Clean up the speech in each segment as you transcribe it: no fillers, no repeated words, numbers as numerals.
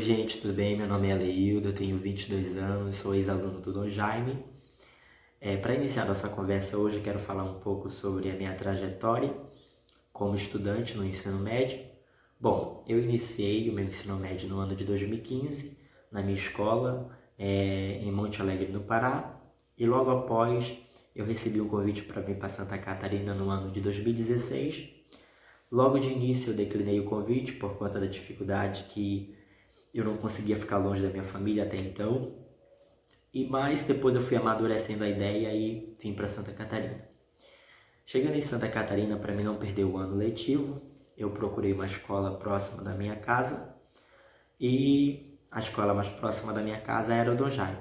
gente, tudo bem? Meu nome é Leildo, eu tenho 22 anos, sou ex-aluno do Dom Jaime. Para iniciar nossa conversa hoje, eu quero falar um pouco sobre a minha trajetória como estudante no ensino médio. Bom, eu iniciei o meu ensino médio no ano de 2015, na minha escola, em Monte Alegre, no Pará, e logo após eu recebi um convite para vir para Santa Catarina no ano de 2016. Logo de início eu declinei o convite por conta da dificuldade que eu não conseguia ficar longe da minha família até então. Mas depois eu fui amadurecendo a ideia e vim para Santa Catarina. Chegando em Santa Catarina, para mim não perder o ano letivo, eu procurei uma escola próxima da minha casa e a escola mais próxima da minha casa era o Dom Jaime.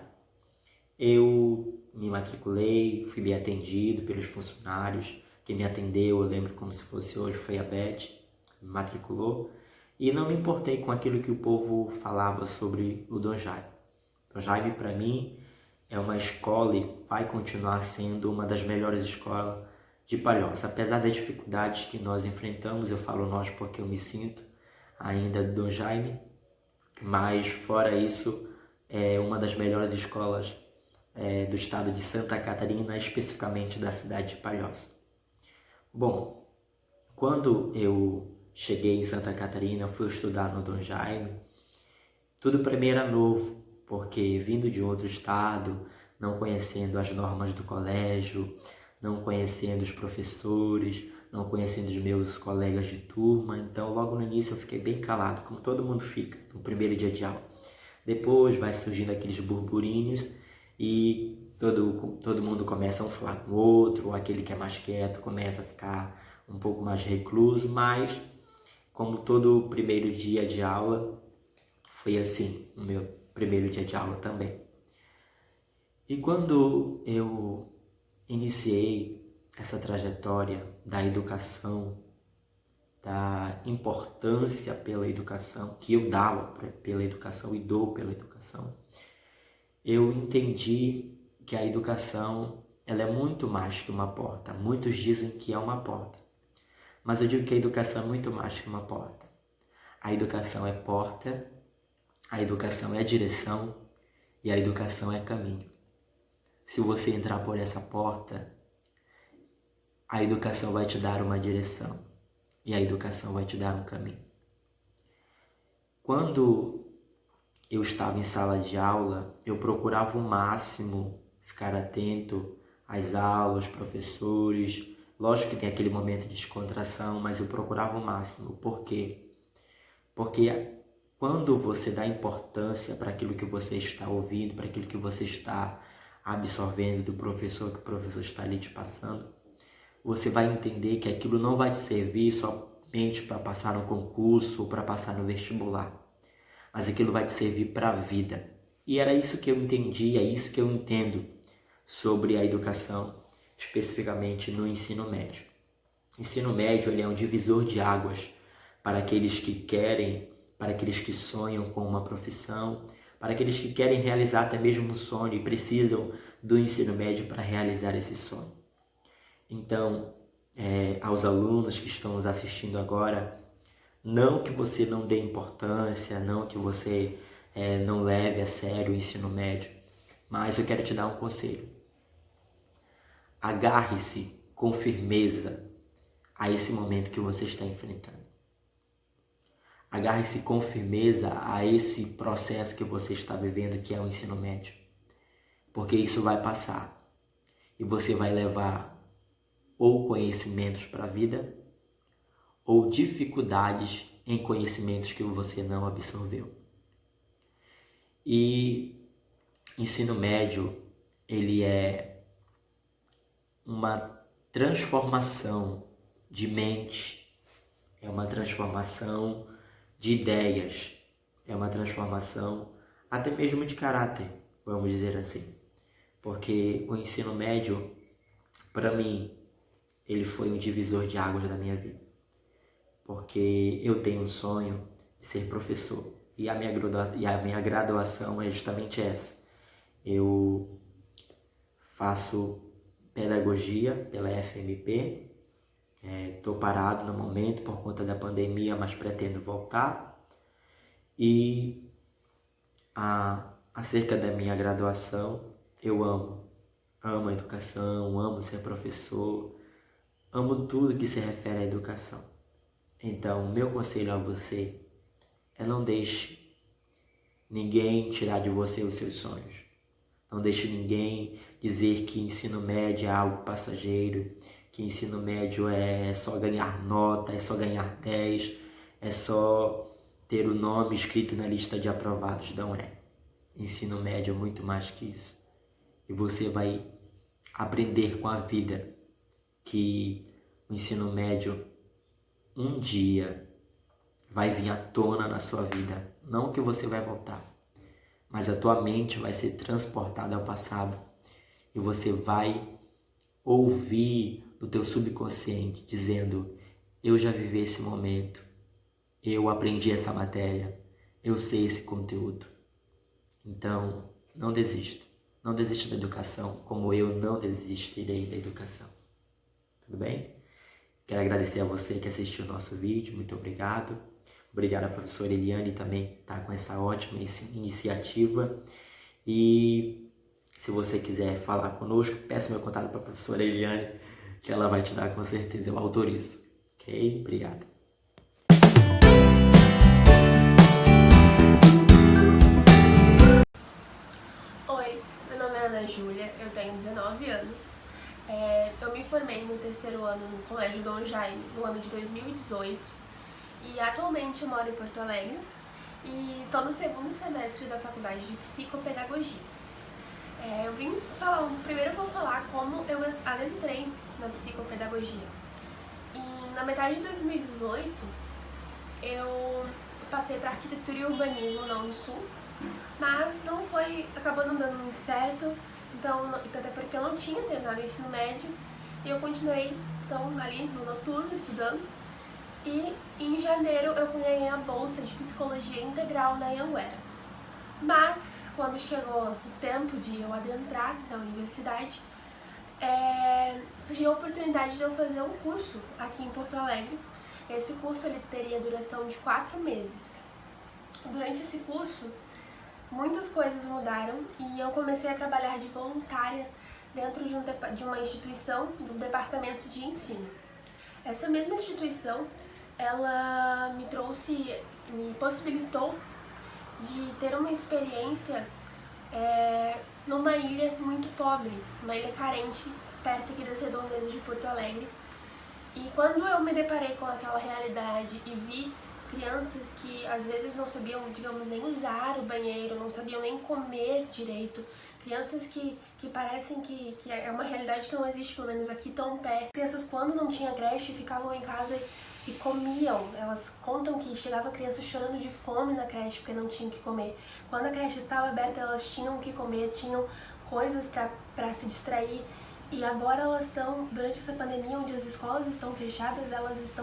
Eu me matriculei, fui bem atendido pelos funcionários. Quem me atendeu, eu lembro como se fosse hoje, foi a Beth, me matriculou. E não me importei com aquilo que o povo falava sobre o Dom Jaime. Dom Jaime, para mim, é uma escola e vai continuar sendo uma das melhores escolas de Palhoça. Apesar das dificuldades que nós enfrentamos, eu falo nós porque eu me sinto ainda do Dom Jaime, mas fora isso, é uma das melhores escolas do estado de Santa Catarina, especificamente da cidade de Palhoça. Bom, quando eu cheguei em Santa Catarina, fui estudar no Dom Jaime, tudo para mim era novo, porque vindo de outro estado, não conhecendo as normas do colégio, não conhecendo os professores, não conhecendo os meus colegas de turma, então logo no início eu fiquei bem calado, como todo mundo fica no primeiro dia de aula. Depois vai surgindo aqueles burburinhos e todo mundo começa a falar com o outro, aquele que é mais quieto começa a ficar um pouco mais recluso, mas como todo primeiro dia de aula, foi assim no meu primeiro dia de aula também. E quando eu iniciei essa trajetória da educação, da importância pela educação, que eu dava pela educação e dou pela educação, eu entendi que a educação ela é muito mais que uma porta. Muitos dizem que é uma porta, mas eu digo que a educação é muito mais que uma porta. A educação é porta, a educação é direção e a educação é caminho. Se você entrar por essa porta, a educação vai te dar uma direção e a educação vai te dar um caminho. Quando eu estava em sala de aula, eu procurava o máximo ficar atento às aulas, professores. Lógico que tem aquele momento de descontração, mas eu procurava o máximo. Por quê? Porque quando você dá importância para aquilo que você está ouvindo, para aquilo que você está absorvendo do professor, que o professor está ali te passando, você vai entender que aquilo não vai te servir somente para passar no concurso ou para passar no vestibular, mas aquilo vai te servir para a vida. E era isso que eu entendi, é isso que eu entendo sobre a educação, especificamente no ensino médio. O ensino médio ele é um divisor de águas para aqueles que querem, para aqueles que sonham com uma profissão, para aqueles que querem realizar até mesmo um sonho e precisam do ensino médio para realizar esse sonho. Então, aos alunos que estão nos assistindo agora, não que você não dê importância, não que você não leve a sério o ensino médio, mas eu quero te dar um conselho. Agarre-se com firmeza a esse momento que você está enfrentando. Agarre-se com firmeza a esse processo que você está vivendo, que é o ensino médio. Porque isso vai passar. E você vai levar ou conhecimentos para a vida, ou dificuldades em conhecimentos que você não absorveu. E ensino médio, ele é uma transformação de mente, é uma transformação de ideias, é uma transformação até mesmo de caráter, vamos dizer assim. Porque o ensino médio, para mim, ele foi um divisor de águas da minha vida. Porque eu tenho um sonho de ser professor. E a minha graduação é justamente essa. Eu faço pedagogia pela FMP. Estou parado no momento por conta da pandemia, mas pretendo voltar. E Acerca da minha graduação, eu amo a educação, amo ser professor, amo tudo que se refere à educação. Então, meu conselho a você é: não deixe ninguém tirar de você os seus sonhos. Não deixe ninguém dizer que ensino médio é algo passageiro, que ensino médio é só ganhar nota, é só ganhar 10, é só ter o nome escrito na lista de aprovados. Não é. Ensino médio é muito mais que isso. E você vai aprender com a vida que o ensino médio um dia vai vir à tona na sua vida. Não que você vai voltar, mas a tua mente vai ser transportada ao passado e você vai ouvir do teu subconsciente dizendo: eu já vivi esse momento, eu aprendi essa matéria, eu sei esse conteúdo. Então, não desista. Não desista da educação, como eu não desistirei da educação. Tudo bem? Quero agradecer a você que assistiu o nosso vídeo. Muito obrigado. Obrigado à professora Eliane também, tá com essa ótima iniciativa. E se você quiser falar conosco, peça meu contato para a professora Eliane, que ela vai te dar com certeza, eu autorizo. Ok? Obrigado. Oi, meu nome é Ana Júlia, eu tenho 19 anos. Eu me formei no terceiro ano no Colégio Dom Jaime, no ano de 2018. E atualmente eu moro em Porto Alegre e estou no segundo semestre da faculdade de Psicopedagogia. Primeiro eu vou falar como eu adentrei na psicopedagogia. E na metade de 2018 eu passei para arquitetura e urbanismo na Unisul, mas acabou não dando muito certo, então, até porque eu não tinha terminado o ensino médio, e eu continuei então ali no noturno estudando. E em janeiro eu ganhei a bolsa de psicologia integral na Anhanguera. Mas quando chegou o tempo de eu adentrar na universidade, surgiu a oportunidade de eu fazer um curso aqui em Porto Alegre. Esse curso ele teria duração de 4 meses. Durante esse curso, muitas coisas mudaram e eu comecei a trabalhar de voluntária dentro de uma instituição do departamento de ensino. Essa mesma instituição, ela me possibilitou de ter uma experiência numa ilha muito pobre, uma ilha carente, perto aqui das redondezas de Porto Alegre. E quando eu me deparei com aquela realidade e vi crianças que às vezes não sabiam, digamos, nem usar o banheiro, não sabiam nem comer direito, crianças que parecem que é uma realidade que não existe, pelo menos aqui tão perto. Crianças, quando não tinha creche, ficavam em casa e comiam. Elas contam que chegava crianças chorando de fome na creche porque não tinham que comer. Quando a creche estava aberta, elas tinham que comer, tinham coisas para se distrair. E agora elas estão, durante essa pandemia, onde as escolas estão fechadas, elas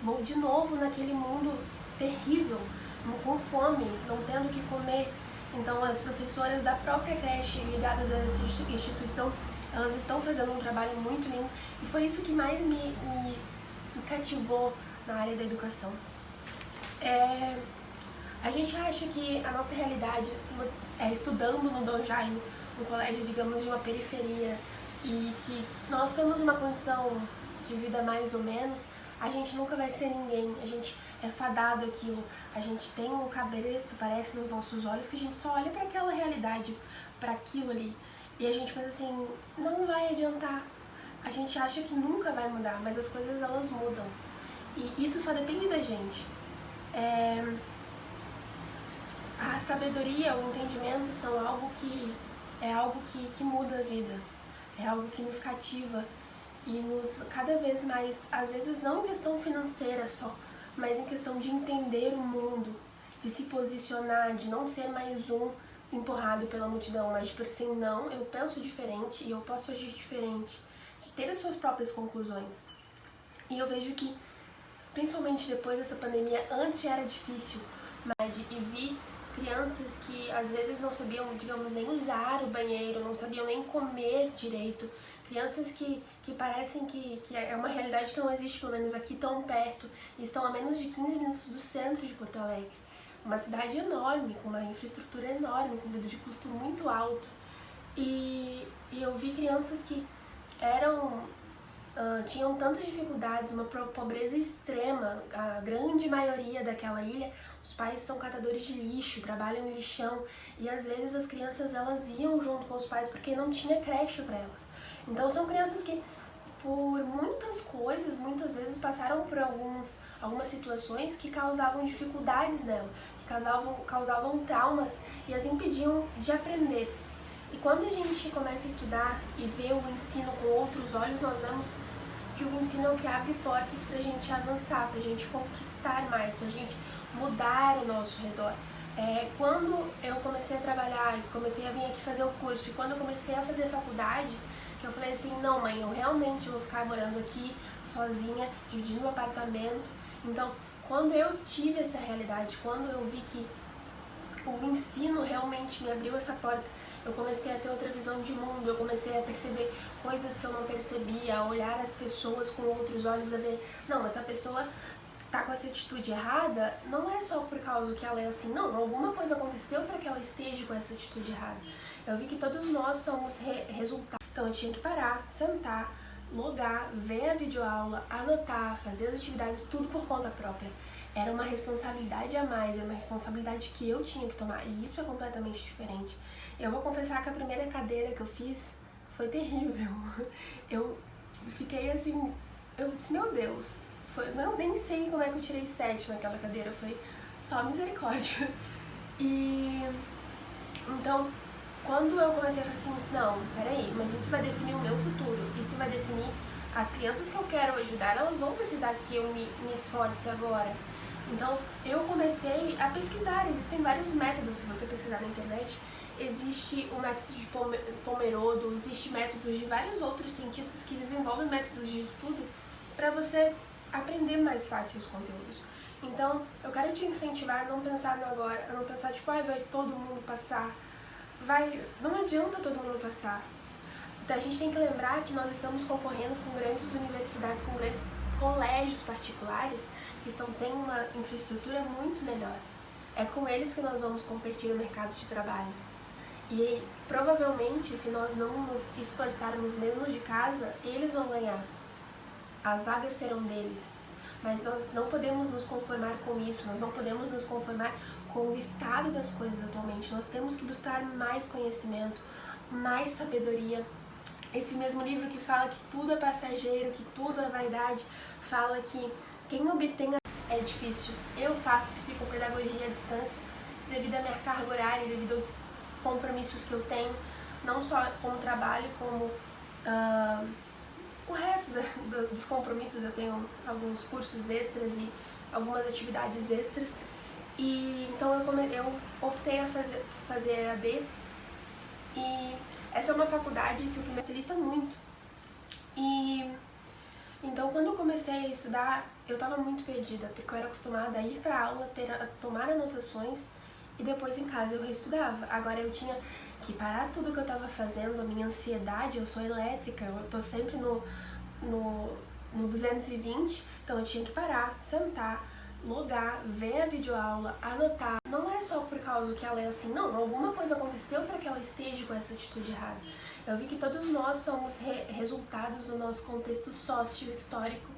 vão de novo naquele mundo terrível, com fome, não tendo o que comer. Então as professoras da própria creche ligadas a essa instituição, elas estão fazendo um trabalho muito lindo. E foi isso que mais me cativou na área da educação. A gente acha que a nossa realidade, estudando no Dom Jaime, um colégio, digamos, de uma periferia, e que nós temos uma condição de vida mais ou menos, a gente nunca vai ser ninguém, a gente é fadado àquilo, a gente tem um cabresto, parece, nos nossos olhos, que a gente só olha para aquela realidade, para aquilo ali, e a gente pensa assim, não vai adiantar, a gente acha que nunca vai mudar, mas as coisas elas mudam, e isso só depende da gente. A sabedoria, o entendimento são algo que muda a vida. É algo que nos cativa e nos cada vez mais, às vezes não em questão financeira só, mas em questão de entender o mundo, de se posicionar, de não ser mais um empurrado pela multidão, mas de pensar assim, não, eu penso diferente e eu posso agir diferente, de ter as suas próprias conclusões. E eu vejo que, principalmente depois dessa pandemia, antes era difícil, e vi crianças que às vezes não sabiam, digamos, nem usar o banheiro, não sabiam nem comer direito, crianças que parecem que é uma realidade que não existe, pelo menos aqui tão perto, e estão a menos de 15 minutos do centro de Porto Alegre. uma cidade enorme, com uma infraestrutura enorme, com vida de custo muito alto. E eu vi crianças que tinham tantas dificuldades, uma pobreza extrema. A grande maioria daquela ilha, os pais são catadores de lixo, trabalham em lixão, e às vezes as crianças elas iam junto com os pais porque não tinha creche para elas. Então são crianças que por muitas coisas, muitas vezes passaram por algumas situações que causavam dificuldades nela, que causavam traumas e as impediam de aprender. E quando a gente começa a estudar e ver o ensino com outros olhos, nós vemos que o ensino é o que abre portas para a gente avançar, para a gente conquistar mais, para a gente mudar o nosso redor. Quando eu comecei a trabalhar, comecei a vir aqui fazer o curso, e quando eu comecei a fazer faculdade, que eu falei assim, não mãe, eu realmente vou ficar morando aqui sozinha, dividindo um apartamento. Então, quando eu tive essa realidade, quando eu vi que o ensino realmente me abriu essa porta, eu comecei a ter outra visão de mundo, eu comecei a perceber coisas que eu não percebia, a olhar as pessoas com outros olhos, a ver, não, essa pessoa tá com essa atitude errada, não é só por causa que ela é assim, não, alguma coisa aconteceu para que ela esteja com essa atitude errada. Eu vi que todos nós somos resultados. Então eu tinha que parar, sentar, logar, ver a videoaula, anotar, fazer as atividades, tudo por conta própria. Era uma responsabilidade a mais, era uma responsabilidade que eu tinha que tomar, e isso é completamente diferente. Eu vou confessar que a primeira cadeira que eu fiz foi terrível. Eu fiquei assim, eu disse, meu Deus, eu nem sei como é que eu tirei 7 naquela cadeira, foi só misericórdia. E então, quando eu comecei a falar assim, não, peraí, mas isso vai definir o meu futuro, isso vai definir as crianças que eu quero ajudar, elas vão precisar que eu me esforce agora. Então, eu comecei a pesquisar, existem vários métodos, se você pesquisar na internet, existe o método de Pomerodo, existe métodos de vários outros cientistas que desenvolvem métodos de estudo para você aprender mais fácil os conteúdos. Então, eu quero te incentivar a não pensar no agora, a não pensar tipo, vai todo mundo passar. Não adianta todo mundo passar. Então, a gente tem que lembrar que nós estamos concorrendo com grandes universidades, com grandes colégios particulares que têm uma infraestrutura muito melhor. É com eles que nós vamos competir no mercado de trabalho. E provavelmente, se nós não nos esforçarmos mesmo de casa, eles vão ganhar. As vagas serão deles. Mas nós não podemos nos conformar com isso, nós não podemos nos conformar com o estado das coisas atualmente. Nós temos que buscar mais conhecimento, mais sabedoria. Esse mesmo livro que fala que tudo é passageiro, que tudo é vaidade, fala que quem obtém é difícil. Eu faço psicopedagogia à distância devido à minha carga horária, devido aos compromissos que eu tenho, não só com o trabalho, como o resto dos compromissos. Eu tenho alguns cursos extras e algumas atividades extras. E então eu optei a fazer EAD, e essa é uma faculdade que o que me facilita muito. E então quando eu comecei a estudar, eu estava muito perdida, porque eu era acostumada a ir para aula, tomar anotações e depois em casa eu reestudava. Agora eu tinha que parar tudo que eu estava fazendo, a minha ansiedade, eu sou elétrica, eu tô sempre no 220, então eu tinha que parar, sentar, logar, ver a videoaula, anotar. Não é só por causa que ela é assim, não, alguma coisa aconteceu para que ela esteja com essa atitude errada. Eu vi que todos nós somos resultados do nosso contexto sócio-histórico,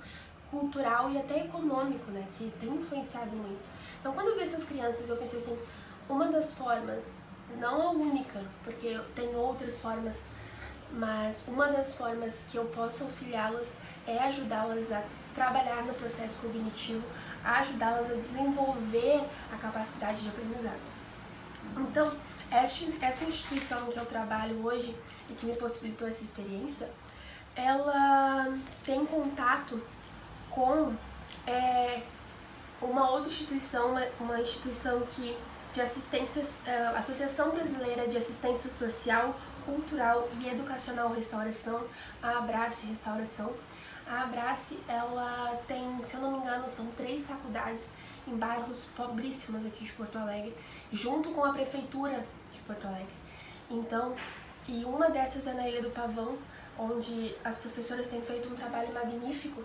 cultural e até econômico, né, que tem influenciado muito. Então quando eu vi essas crianças, eu pensei assim, uma das formas, não a única, porque tem outras formas, mas uma das formas que eu posso auxiliá-las é ajudá-las a trabalhar no processo cognitivo, a ajudá-las a desenvolver a capacidade de aprendizado. Então, essa instituição que eu trabalho hoje e que me possibilitou essa experiência, ela tem contato com uma outra instituição, uma instituição de assistência, Associação Brasileira de Assistência Social, Cultural e Educacional Restauração, a Abrace Restauração. A Abrace, ela tem, se eu não me engano, são 3 faculdades em bairros pobríssimos aqui de Porto Alegre, junto com a Prefeitura de Porto Alegre. Então, e uma dessas é na Ilha do Pavão, onde as professoras têm feito um trabalho magnífico.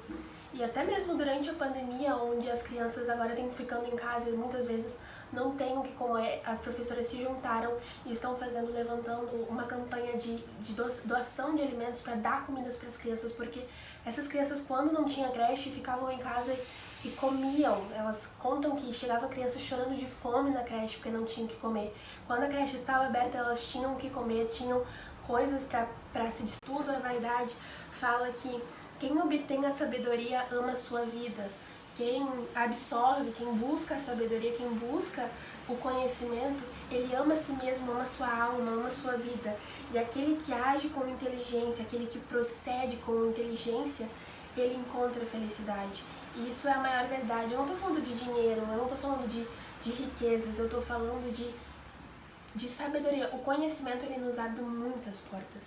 E até mesmo durante a pandemia, onde as crianças agora têm ficando em casa e muitas vezes não têm o que comer, as professoras se juntaram e estão levantando uma campanha de doação de alimentos para dar comidas para as crianças, porque essas crianças, quando não tinha creche, ficavam em casa e comiam. Elas contam que chegava crianças chorando de fome na creche porque não tinham o que comer. Quando a creche estava aberta, elas tinham o que comer, tinham coisas para se tudo. A vaidade fala que quem obtém a sabedoria ama a sua vida. Quem absorve, quem busca a sabedoria, quem busca o conhecimento, ele ama a si mesmo, ama a sua alma, ama a sua vida. E aquele que age com inteligência, aquele que procede com inteligência, ele encontra felicidade. E isso é a maior verdade. Eu não estou falando de dinheiro, eu não estou falando de riquezas, eu estou falando de sabedoria. O conhecimento, ele nos abre muitas portas.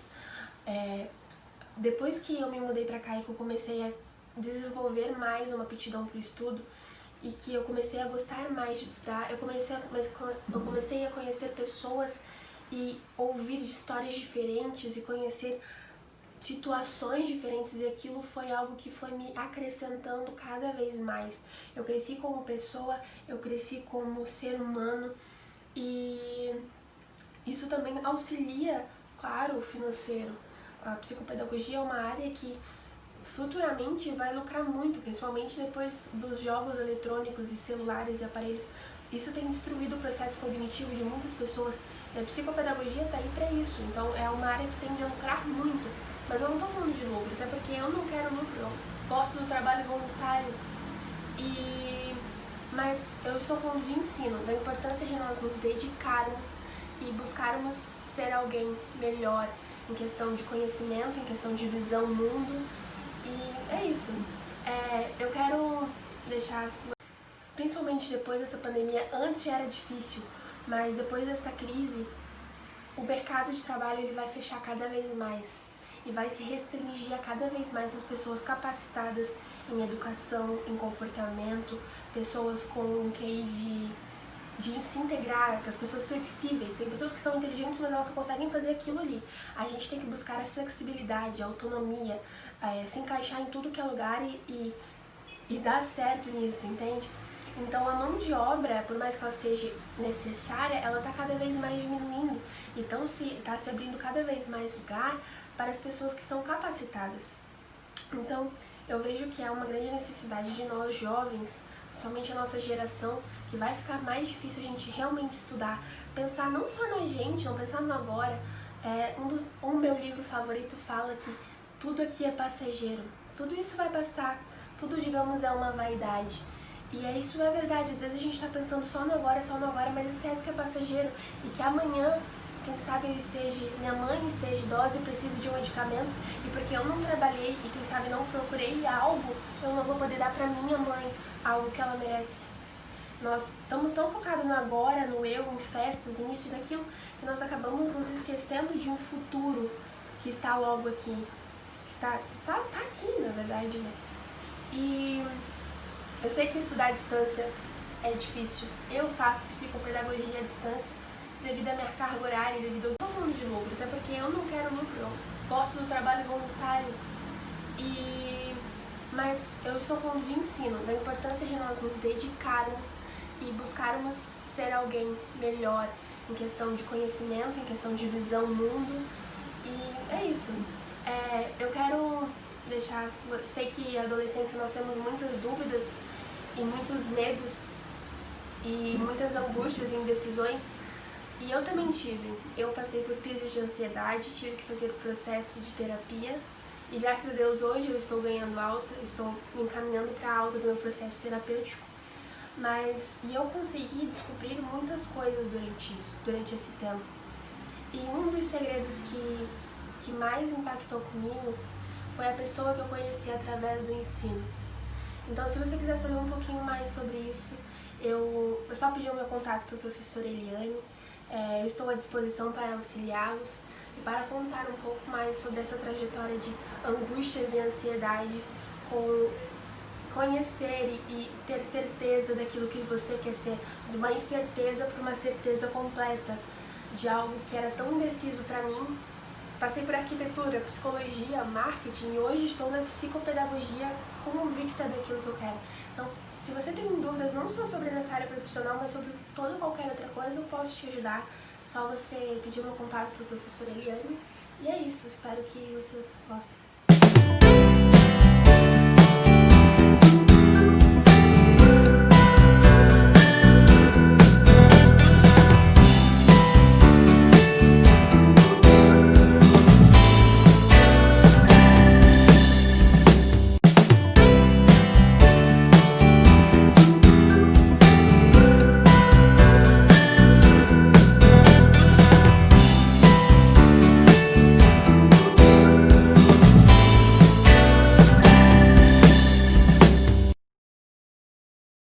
Depois que eu me mudei para cá e que eu comecei a desenvolver mais uma aptidão para o estudo e que eu comecei a gostar mais de estudar, eu comecei a conhecer pessoas e ouvir histórias diferentes e conhecer situações diferentes, e aquilo foi algo que foi me acrescentando cada vez mais. Eu cresci como pessoa, eu cresci como ser humano, e isso também auxilia, claro, o financeiro. A psicopedagogia é uma área que futuramente vai lucrar muito, principalmente depois dos jogos eletrônicos e celulares e aparelhos. Isso tem destruído o processo cognitivo de muitas pessoas, e a psicopedagogia está aí para isso. Então é uma área que tende a lucrar muito, mas eu não estou falando de lucro, até porque eu não quero lucro, eu gosto do trabalho voluntário, mas eu estou falando de ensino, da importância de nós nos dedicarmos e buscarmos ser alguém melhor em questão de conhecimento, em questão de visão mundo. E é isso. Eu quero deixar, principalmente depois dessa pandemia, antes já era difícil, mas depois desta crise, o mercado de trabalho ele vai fechar cada vez mais e vai se restringir a cada vez mais as pessoas capacitadas em educação, em comportamento, pessoas com um QI de se integrar, as pessoas flexíveis. Tem pessoas que são inteligentes, mas elas só conseguem fazer aquilo ali. A gente tem que buscar a flexibilidade, a autonomia, se encaixar em tudo que é lugar e dar certo nisso, entende? Então a mão de obra, por mais que ela seja necessária, ela está cada vez mais diminuindo. Então está se abrindo cada vez mais lugar para as pessoas que são capacitadas. Então eu vejo que há uma grande necessidade de nós jovens, principalmente a nossa geração, que vai ficar mais difícil a gente realmente estudar, pensar não só na gente, não pensar no agora. O meu livro favorito fala que tudo aqui é passageiro, tudo isso vai passar, tudo, digamos, é uma vaidade. E isso é verdade, às vezes a gente está pensando só no agora, mas esquece que é passageiro e que amanhã, quem sabe minha mãe esteja idosa e precise de um medicamento, e porque eu não trabalhei e quem sabe não procurei algo, eu não vou poder dar para minha mãe algo que ela merece. Nós estamos tão focados no agora, no eu, em festas, em isso e daquilo, que nós acabamos nos esquecendo de um futuro que está logo aqui, que está aqui, na verdade, né? E eu sei que estudar à distância é difícil. Eu faço psicopedagogia à distância devido à minha carga horária, devido aos... Não estou falando de lucro, até porque eu não quero lucro, eu gosto do trabalho voluntário. Mas eu estou falando de ensino, da importância de nós nos dedicarmos e buscarmos ser alguém melhor em questão de conhecimento, em questão de visão mundo. E é isso. Eu quero deixar... Sei que na adolescência nós temos muitas dúvidas e muitos medos e muitas angústias e indecisões. E eu também tive. Eu passei por crises de ansiedade, tive que fazer o processo de terapia. E graças a Deus hoje eu estou ganhando alta, estou me encaminhando para a alta do meu processo terapêutico. E eu consegui descobrir muitas coisas durante esse tempo. E um dos segredos que mais impactou comigo foi a pessoa que eu conheci através do ensino. Então, se você quiser saber um pouquinho mais sobre isso, eu só pedi o meu contato para o professor Eliane. Eu estou à disposição para auxiliá-los e para contar um pouco mais sobre essa trajetória de angústias e ansiedade, com conhecer e ter certeza daquilo que você quer ser, de uma incerteza para uma certeza completa, de algo que era tão indeciso para mim. Passei por arquitetura, psicologia, marketing e hoje estou na psicopedagogia convicta daquilo que eu quero. Então, Se você tem dúvidas não só sobre essa área profissional, mas sobre toda e qualquer outra coisa, eu posso te ajudar. Só você pedir meu contato para o professor Eliane. E é isso, espero que vocês gostem.